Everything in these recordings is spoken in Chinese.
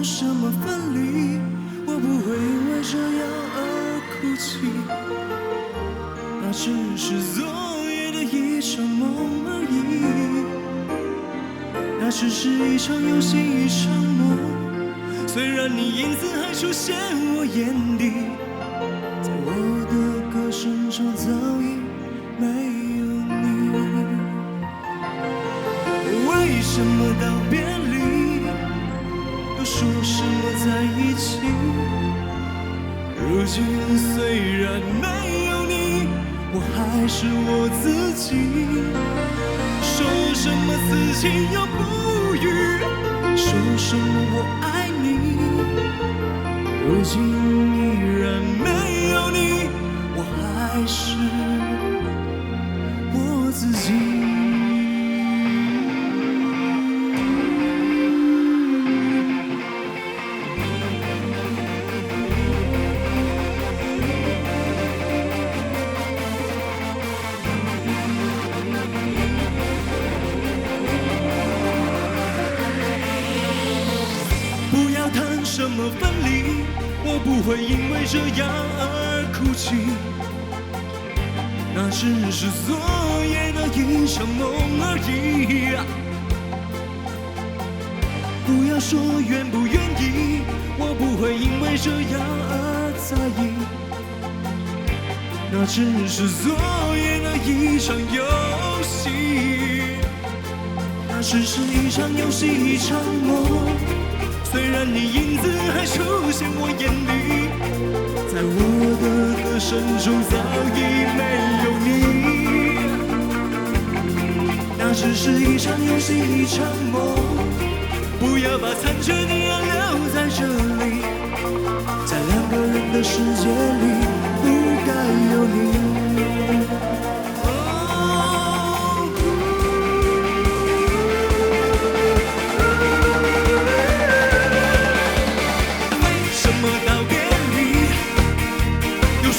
什么分离，我不会因为这样而哭泣。那只是昨夜的一场梦而已，那只是一场游戏，一场梦。虽然你影子还出现我眼底，在我的歌声中早已没有你。为什么道别离，又说什么在一起？如今虽然没有你，我还是我自己。说什么此情又不渝，说什么我爱你，如今依然没有你，我还是我自己。不要谈什么分离，我不会因为这样而哭泣。那只是昨夜的一场梦而已。不要说愿不愿意，我不会因为这样而在意。那只是昨夜的一场游戏，那只是一场游戏，一场梦。虽然你影子还出现我眼里，在我的歌声中早已没有你。那只是一场游戏，一场梦。不要把残缺的爱留在这里，在两个人的世界里不该有你。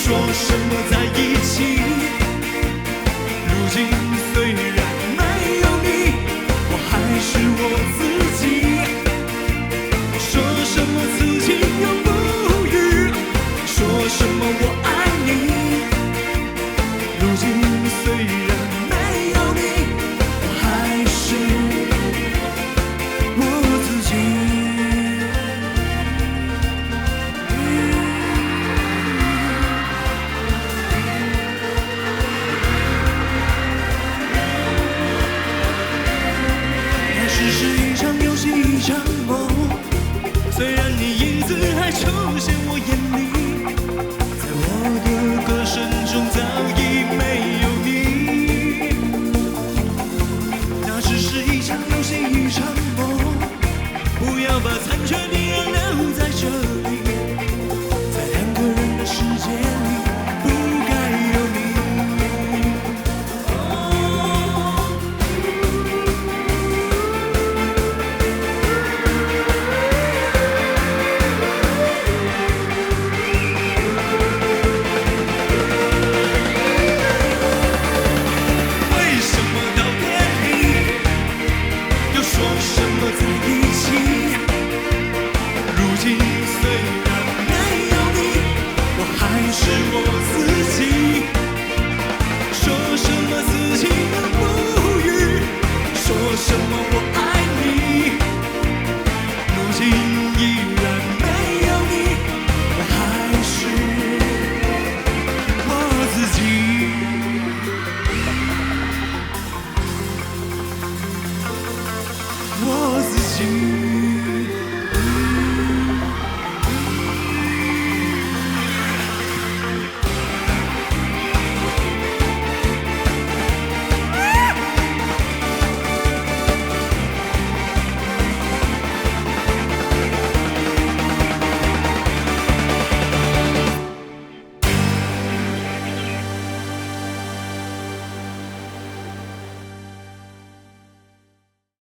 说什么在一起？如今虽然没有你，我还是我自己。说什么此情又不渝，说什么我爱你。如今虽然没有你，我还是我自己。只是一场游戏，一场梦。虽然你影子还出现我眼里，在我的歌声中早已没有你。那只是一场游戏，一场梦。不要把残缺的爱留在这里，在两个人的世界里不该有你。我自己。